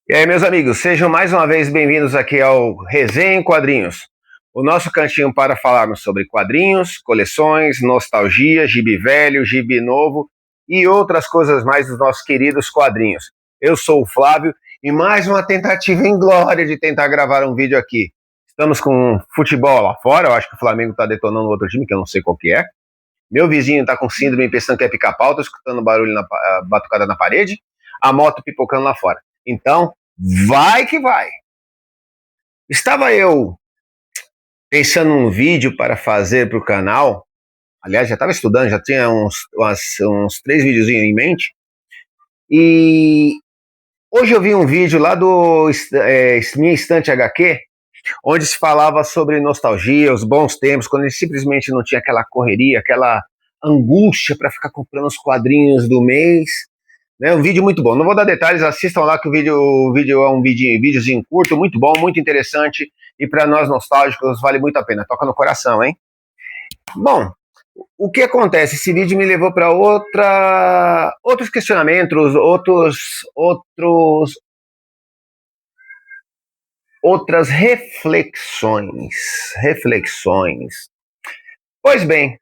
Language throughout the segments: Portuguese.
E aí, meus amigos, sejam mais uma vez bem-vindos aqui ao Resenha em Quadrinhos, o nosso cantinho para falarmos sobre quadrinhos, coleções, nostalgia, gibi velho, gibi novo e outras coisas mais dos nossos queridos quadrinhos. Eu sou o Flávio e mais uma tentativa em glória de tentar gravar um vídeo aqui. Estamos com futebol lá fora, eu acho que o Flamengo está detonando outro time, que eu não sei qual que é. Meu vizinho está com síndrome pensando que é pica-pau, tô escutando barulho batucada na parede, a moto pipocando lá fora. Então, vai que vai. Estava eu pensando num vídeo para fazer para o canal. Aliás, já estava estudando, já tinha uns 3 videozinhos em mente. E hoje eu vi um vídeo lá do Minha Estante HQ, onde se falava sobre nostalgia, os bons tempos, quando ele simplesmente não tinha aquela correria, aquela angústia para ficar comprando os quadrinhos do mês. Né, um vídeo muito bom. Não vou dar detalhes, assistam lá que o vídeo é um videozinho curto, muito bom, muito interessante. E para nós nostálgicos vale muito a pena. Toca no coração, hein? Bom, o que acontece? Esse vídeo me levou para outros questionamentos, outras reflexões. Pois bem,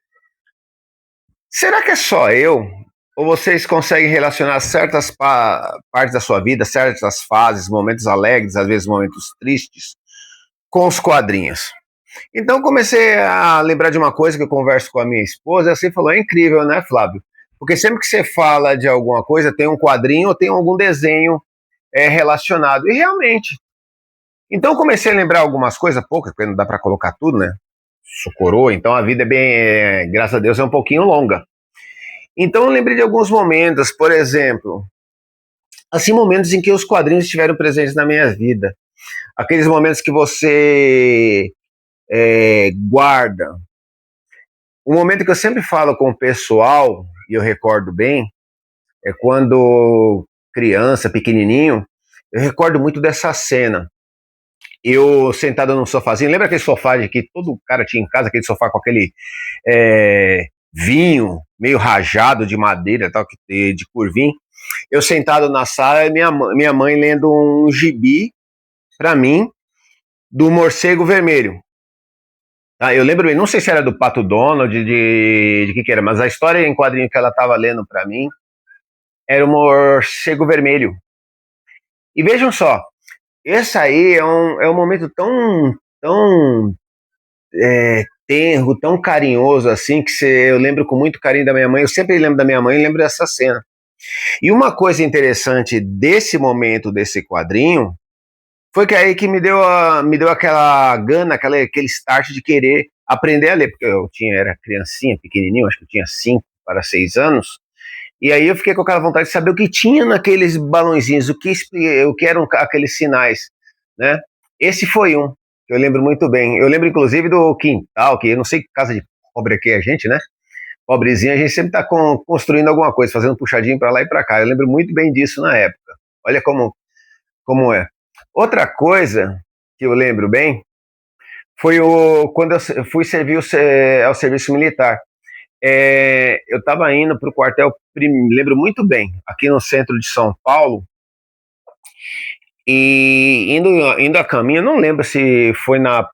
será que é só eu? Ou vocês conseguem relacionar certas partes da sua vida, certas fases, momentos alegres, às vezes momentos tristes, com os quadrinhos? Então comecei a lembrar de uma coisa que eu converso com a minha esposa, e assim falou, é incrível, né, Flávio? Porque sempre que você fala de alguma coisa, tem um quadrinho ou tem algum desenho relacionado. E realmente. Então comecei a lembrar algumas coisas, poucas, porque não dá para colocar tudo, né? Socorou, então a vida é bem, graças a Deus, é um pouquinho longa. Então eu lembrei de alguns momentos, por exemplo, assim, momentos em que os quadrinhos estiveram presentes na minha vida. Aqueles momentos que você guarda. Um momento que eu sempre falo com o pessoal, e eu recordo bem, é quando criança, pequenininho, eu recordo muito dessa cena. Eu sentado num sofazinho, lembra aquele sofá de que todo cara tinha em casa, aquele sofá com aquele vinho meio rajado de madeira, tal, de curvinho. Eu sentado na sala, minha mãe lendo um gibi para mim do Morcego Vermelho. Ah, eu lembro, não sei se era do Pato Donald, de que era, mas a história em quadrinho que ela estava lendo para mim era o Morcego Vermelho. E vejam só, esse aí é um momento tão tenro, tão carinhoso assim, que eu lembro com muito carinho da minha mãe. Eu sempre lembro da minha mãe e lembro dessa cena. E uma coisa interessante desse momento, desse quadrinho, foi que aí que me deu aquela gana, aquele start de querer aprender a ler, porque era criancinha, pequenininho, acho que eu tinha 5 para 6 anos, e aí eu fiquei com aquela vontade de saber o que tinha naqueles balãozinhos, o que eram aqueles sinais, né? Esse foi um, que eu lembro muito bem. Eu lembro inclusive do quintal, que eu não sei que casa de pobre que é a gente, né? Pobrezinho, a gente sempre está construindo alguma coisa, fazendo puxadinho para lá e para cá. Eu lembro muito bem disso na época. Olha como é. Outra coisa que eu lembro bem foi quando eu fui servir ao serviço militar. Eu estava indo para o quartel, lembro muito bem, aqui no centro de São Paulo, e indo a caminho, não lembro se foi na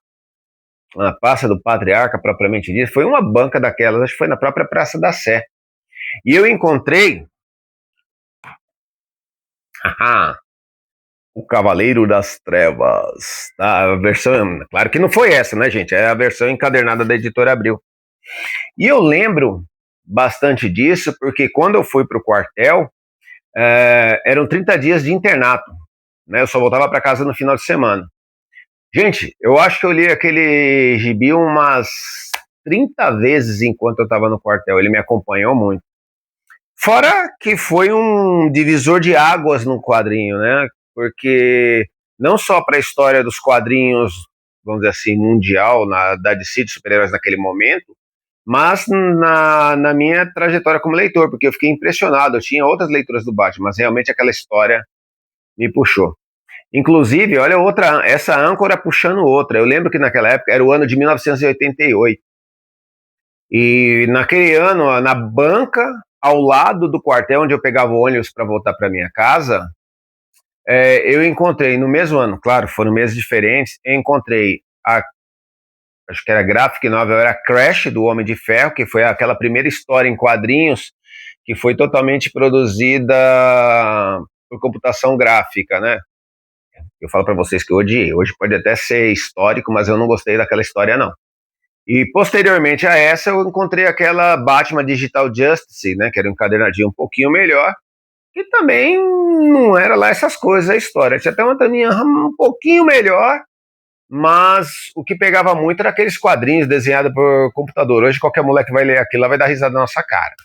Praça do Patriarca, propriamente dito, foi uma banca daquelas, acho que foi na própria Praça da Sé. E eu encontrei o Cavaleiro das Trevas, tá? A versão, claro que não foi essa, né, gente? É a versão encadernada da Editora Abril. E eu lembro bastante disso, porque quando eu fui para o quartel, eram 30 dias de internato, né? Eu só voltava para casa no final de semana. Gente, eu acho que eu li aquele gibi umas 30 vezes enquanto eu estava no quartel. Ele me acompanhou muito. Fora que foi um divisor de águas no quadrinho, né? Porque não só para a história dos quadrinhos, vamos dizer assim, mundial, da DC de super-heróis naquele momento, mas na minha trajetória como leitor, porque eu fiquei impressionado. Eu tinha outras leituras do Batman, mas realmente aquela história me puxou. Inclusive, olha essa âncora puxando outra. Eu lembro que naquela época era o ano de 1988. E naquele ano, na banca, ao lado do quartel onde eu pegava o ônibus para voltar para minha casa, eu encontrei no mesmo ano, claro, foram meses diferentes, eu encontrei acho que era graphic novel, era Crash, do Homem de Ferro, que foi aquela primeira história em quadrinhos que foi totalmente produzida por computação gráfica, né? Eu falo para vocês que eu odiei. Hoje pode até ser histórico, mas eu não gostei daquela história, não. E posteriormente a essa, eu encontrei aquela Batman Digital Justice, né? Que era um encadernadinho um pouquinho melhor, que também não era lá essas coisas a história. Tinha até uma taminha um pouquinho melhor, mas o que pegava muito era aqueles quadrinhos desenhados por computador. Hoje qualquer moleque vai ler aquilo lá vai dar risada na nossa cara,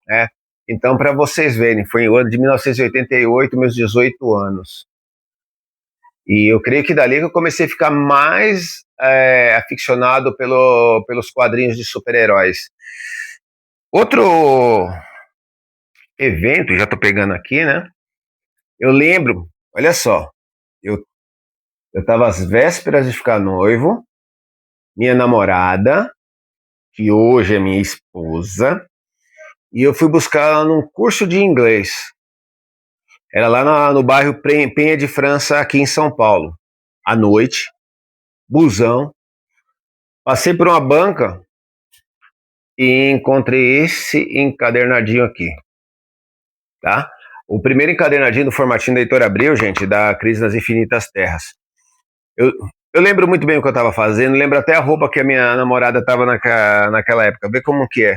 né? Então, para vocês verem, foi o ano de 1988, meus 18 anos. E eu creio que dali que eu comecei a ficar mais aficionado pelos quadrinhos de super-heróis. Outro evento, já estou pegando aqui, né? Eu lembro, olha só, eu estava às vésperas de ficar noivo, minha namorada, que hoje é minha esposa, e eu fui buscar ela num curso de inglês. Era lá no bairro Penha de França, aqui em São Paulo. À noite, busão, passei por uma banca e encontrei esse encadernadinho aqui, tá? O primeiro encadernadinho do formatinho da Editora Abril, gente, da Crise nas Infinitas Terras. Eu, eu lembro muito bem o que eu estava fazendo, lembro até a roupa que a minha namorada estava naquela época, vê como que é.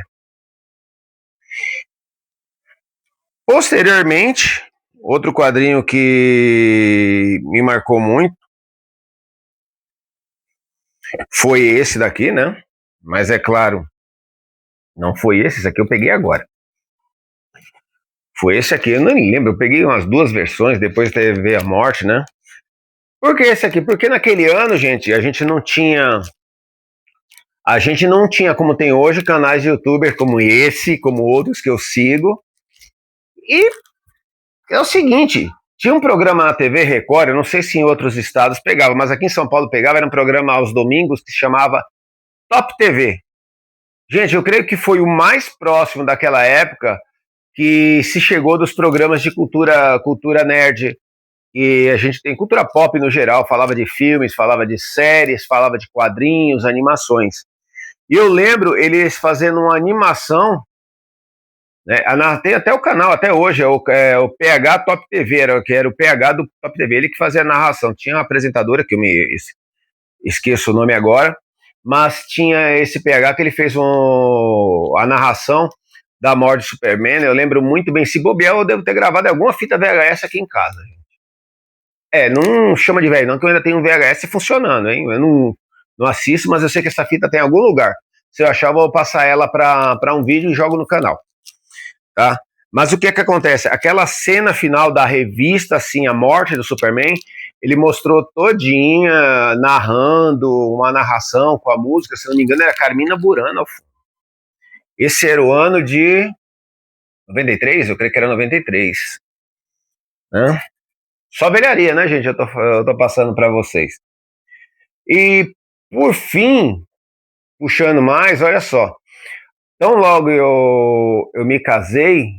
Posteriormente, outro quadrinho que me marcou muito foi esse daqui, né? Mas é claro, não foi esse aqui eu peguei agora. Foi esse aqui, eu não me lembro, eu peguei umas duas versões, depois teve a morte, né? Por que esse aqui? Porque naquele ano, gente, a gente não tinha como tem hoje canais de youtuber como esse, como outros que eu sigo. E é o seguinte, tinha um programa na TV Record, eu não sei se em outros estados pegava, mas aqui em São Paulo pegava, era um programa aos domingos que se chamava Top TV. Gente, eu creio que foi o mais próximo daquela época que se chegou dos programas de cultura nerd. E a gente tem cultura pop no geral, falava de filmes, falava de séries, falava de quadrinhos, animações. E eu lembro eles fazendo uma animação, né? Tem até o canal, até hoje, é o PH Top TV, que era o PH do Top TV, ele que fazia a narração. Tinha uma apresentadora, que eu me esqueço o nome agora, mas tinha esse PH que ele fez a narração da morte do Superman. Eu lembro muito bem, se bobear, eu devo ter gravado alguma fita VHS aqui em casa. Não chama de velho não, que eu ainda tenho um VHS funcionando, hein? Eu não assisto, mas eu sei que essa fita tem em algum lugar. Se eu achar, eu vou passar ela para um vídeo e jogo no canal, tá? Mas o que é que acontece? Aquela cena final da revista, assim, a morte do Superman, ele mostrou todinha, narrando, uma narração com a música, se não me engano, era Carmina Burana. Esse era o ano de 93, eu creio que era 93. Né? Só velharia, né, gente? Eu tô passando para vocês. E, por fim, puxando mais, olha só. Então, logo eu me casei,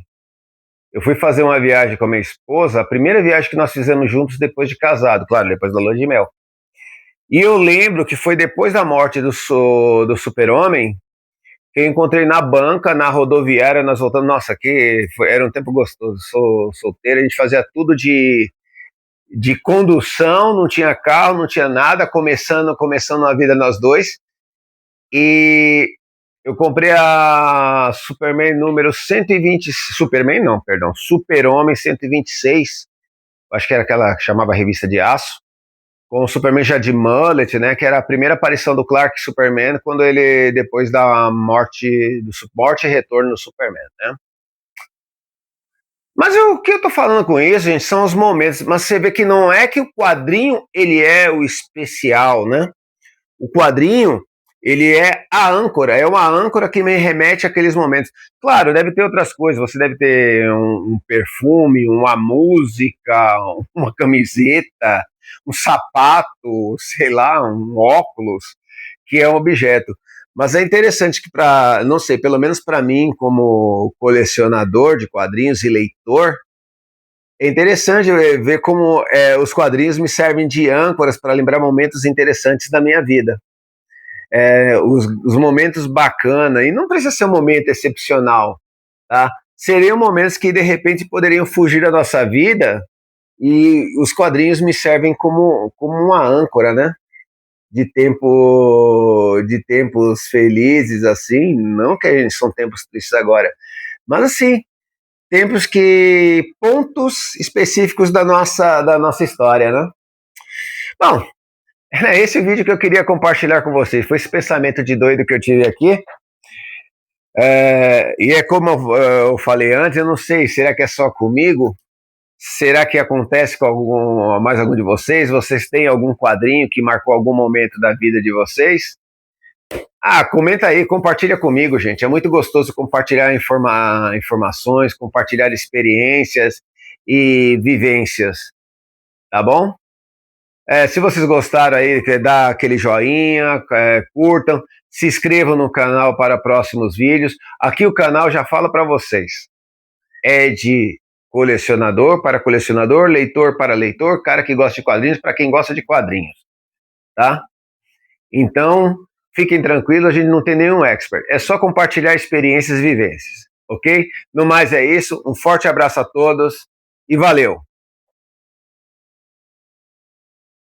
eu fui fazer uma viagem com a minha esposa, a primeira viagem que nós fizemos juntos depois de casado, claro, depois da lua de mel. E eu lembro que foi depois da morte do Super-Homem que eu encontrei na banca, na rodoviária, nós voltando. Nossa, era um tempo gostoso. Sou solteiro, a gente fazia tudo de condução, não tinha carro, não tinha nada, começando a vida nós dois. E eu comprei a Superman número 120, Superman não, perdão, Super-Homem 126, acho que era aquela que chamava Revista de Aço, com o Superman já de mullet, né, que era a primeira aparição do Clark Superman, quando ele, depois da morte e retorno do Superman, né. Mas o que eu tô falando com isso, gente, são os momentos, mas você vê que não é que o quadrinho, ele é o especial, né, o quadrinho, ele é uma âncora que me remete àqueles momentos. Claro, deve ter outras coisas, você deve ter um perfume, uma música, uma camiseta, um sapato, sei lá, um óculos, que é um objeto. Mas é interessante que não sei, pelo menos para mim, como colecionador de quadrinhos e leitor, É interessante ver como os quadrinhos me servem de âncoras para lembrar momentos interessantes da minha vida. Os momentos bacanas, e não precisa ser um momento excepcional, tá? Seriam momentos que de repente poderiam fugir da nossa vida e os quadrinhos me servem como uma âncora, né? De tempos felizes, assim, não que são tempos tristes agora, mas assim, tempos pontos específicos da nossa história, né? Bom, era esse o vídeo que eu queria compartilhar com vocês. Foi esse pensamento de doido que eu tive aqui. E é como eu falei antes, eu não sei, será que é só comigo? Será que acontece com mais algum de vocês? Vocês têm algum quadrinho que marcou algum momento da vida de vocês? Comenta aí, compartilha comigo, gente. É muito gostoso compartilhar informações, compartilhar experiências e vivências, tá bom? Se vocês gostaram aí, dá aquele joinha, curtam, se inscrevam no canal para próximos vídeos. Aqui o canal já fala para vocês. É de colecionador para colecionador, leitor para leitor, cara que gosta de quadrinhos para quem gosta de quadrinhos, tá? Então, fiquem tranquilos, a gente não tem nenhum expert. É só compartilhar experiências e vivências, ok? No mais é isso, um forte abraço a todos e valeu!